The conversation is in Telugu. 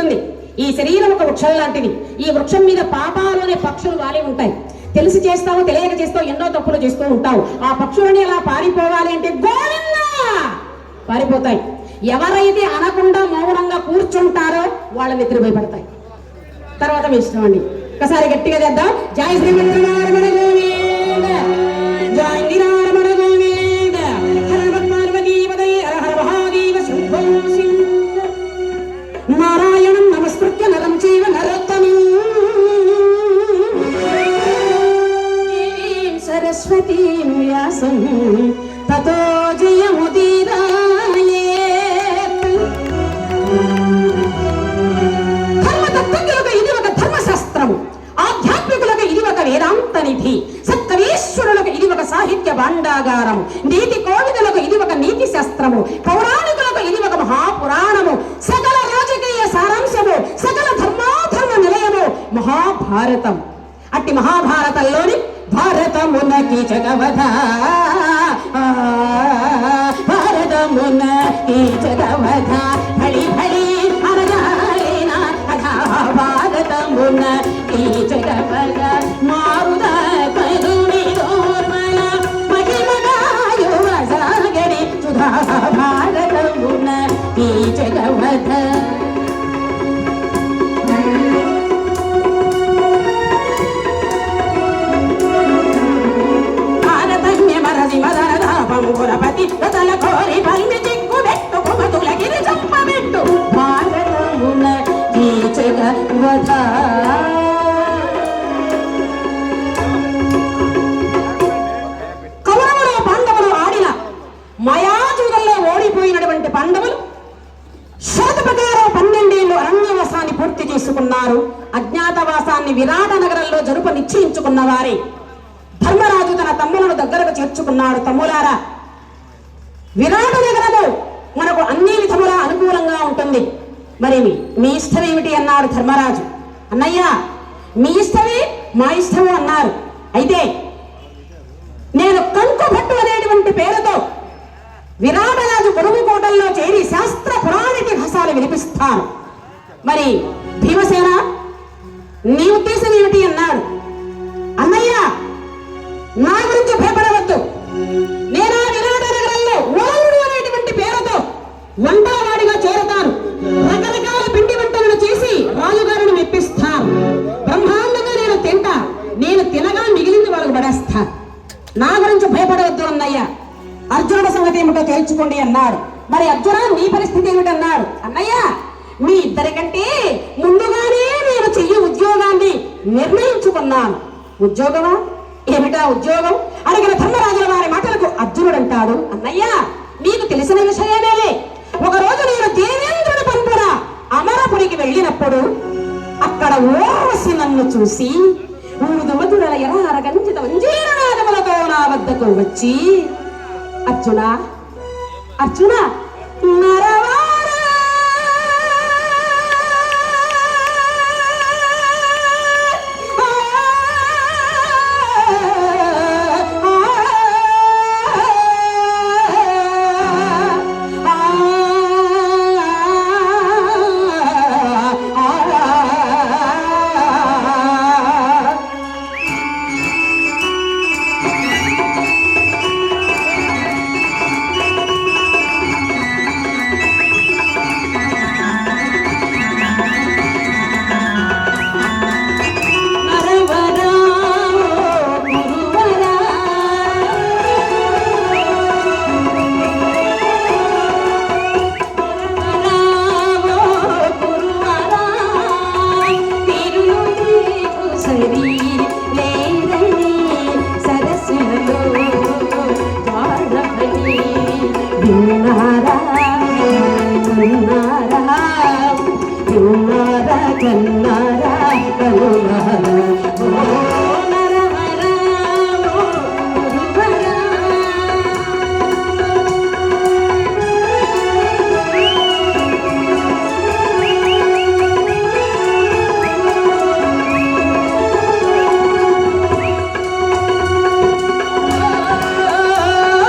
చెబుతుంది. ఈ శరీరం ఒక వృక్షం లాంటిది. ఈ వృక్షం మీద పాపాలనే పక్షులు వాలి ఉంటాయి. తెలిసి చేస్తావు, తెలియక చేస్తావు, ఎన్నో తప్పులు చేస్తూ ఉంటావు. ఆ పక్షులని ఎలా పారిపోవాలి అంటే గోవిందా పారిపోతాయి. ఎవరైతే అనకుండా మౌనంగా కూర్చుంటారో వాళ్ళ నెత్తిన భయపడతాయి. తర్వాత మీ ఇష్టం అండి. ఒకసారి గట్టిగా చేద్దాం. జై శ్రీమన్నారాయణ గోవింద, జై శ్రీరామణ గోవింద, హర పార్వతీ పదయే హర హర మహాదేవ శంభో శంకర. నారాయణం నమస్కృత్య నరం చైవ నరోత్తమం దేవీం సరస్వతీం వ్యాసం తతో జయముదీరయేత్. ధర్మతత్వజ్ఞులకు ఇది ఒక ధర్మశాస్త్రము, ఆధ్యాత్మికులకు ఇది ఒక వేదాంత నిధి, సత్కవీశ్వరులకు ఇది ఒక సాహిత్య భాండాగారము, నీతి కోవిదులకు ఇది ఒక నీతి శాస్త్రము, పౌరాణికులకు ఇది ఒక మహాపురాణము, సకల రాజకీయ సారాంశము, సకల ధర్మాధర్మ నిలయము మహాభారతం. అట్టి మహాభారతంలోని భారతమునకి జగవధ, భారతమునకి జగవధ భళి భళి అనగాలిన కథా. భారతమునకి జగవధ మారుద కదుని దోర్మల మహిమగాయువ సాగరి సుధా. భారతమునకి జగవధ పురపతి రతల కోరి బల్మి చిక్కు పెట్టు కుమతుల గిరి చంప పెట్టు. భారతమున ఈ జగవధ. కౌరవులు పాండవులు ఆడిన మయాజుగంలో ఓడిపోయినటువంటి పాండవులు శరత ప్రకారం 12 ఏళ్ళు అరణ్యవాసాన్ని పూర్తి చేసుకున్నారు. అజ్ఞాతవాసాన్ని విరాట నగరంలో జరుపు నిశ్చయించుకున్న వారే ధర్మరాజు తన తమ్ములను దగ్గరకు చేర్చుకున్నాడు. తమ్ములారా, విరాట నగరము మనకు అన్ని విధములా అనుకూలంగా ఉంటుంది. మరి మీ ఇష్టం ఏమిటి అన్నాడు ధర్మరాజు. అన్నయ్య, మీ ఇష్టమే మా ఇష్టము అన్నారు. అయితే నేను కంకుభట్టు అనేటువంటి పేరుతో విరాటరాజు కొడుకు కోటల్లో చేరి శాస్త్ర పురాణ ఇతిహాసాలు వినిపిస్తాను. మరి భీమసేన, నీ ఉద్దేశం ఏమిటి అన్నాడు. అన్నయ్య, నా గురించి భయపడవద్దు. నేను ఆ విరాట నగరంలో ఓరుడు అనేటువంటి పేరుతో వంటవాడిగా చేరుతాను. రకరకాల పిండి వంటలను చేసి రాజుగారిని మెప్పిస్తాను. బ్రహ్మాండంగా నేను తింటా. నేను తినగా మిగిలింది వాళ్ళకు పడేస్తా. నా గురించి భయపడవద్దు అన్నయ్య. అర్జునుడి సంగతి ఏమిటో తేల్చుకోండి అన్నాడు. మరి అర్జున, నీ పరిస్థితి ఏమిటన్నాడు. అన్నయ్య, మీ ఇద్దరికంటే ముందుగానే నేను చెయ్యి ఉద్యోగాన్ని నిర్ణయించుకున్నాను. ఉద్యోగమా? ఏమిటా ఉద్యోగం అడిగిన ధర్మరాజుల వారి మాటలకు అర్జునుడు అంటాడు. అన్నయ్య, నీకు తెలిసిన విషయమేలే. ఒకరోజు నేను దేవేంద్రుడి పంపున అమరపురికి వెళ్ళినప్పుడు అక్కడ ఓర్వశి నన్ను చూసి ఊదుమతుడల ఎరారగంజిత మంజీరనాదములతో నా వద్దకు వచ్చి, అర్జున అర్జున నరవా కన్నా